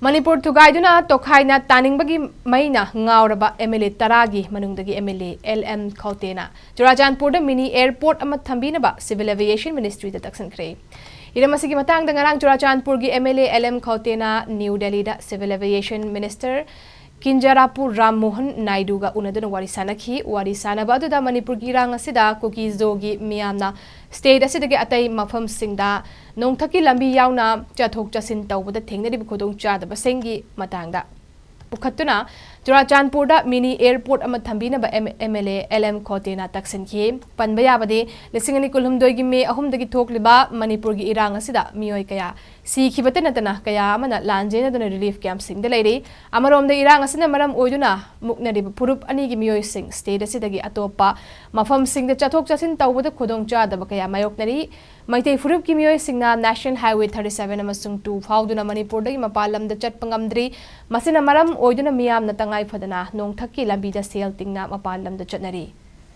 Manipur thugaiduna tokhaina taningbagi maina ngauraba MLA taragi manungdagi MLA LM Khaute na Churachandpur da mini airport ama Thambinaba civil aviation ministry da Taksinkhre iramasigi matang da ngarang Churachandpur gi MLA LM Khaute na New Delhi da civil aviation minister Kinjarapur Ram Mohan Naidu ga unaduna wari sanaba da Manipur gi rang asida kuki zogi miyamna state asidagi atai mafam singda nongthaki lambi yauna chathok chasin tawbada thengnari khodong chadaba sengi matangda pukhatuna Churachandpur da mini airport ama Thambinaba MLA LM Khaute na Taksinkhre panba yabade lisingani kulhumdoi gi me ahumdagi thokliba Manipur gi irang asida miyoi kaya sikibate natana kaya amana lanjena duna relief camp sing de leire amarom da irang asina maram oiduna muknari purup ani gi miyoi sing state asidagi atopa mafam sing da chathok chasin tawbada khodong chadaba kaya mayoknari Maitei Furup Kimioy Singna National Highway 37 amasung 2 fauduna Manipur da mapalam da chatpangamdri masina maram oiduna miyam na tangay fadana nong thaki lambi da sale tingna mapalam da chatnari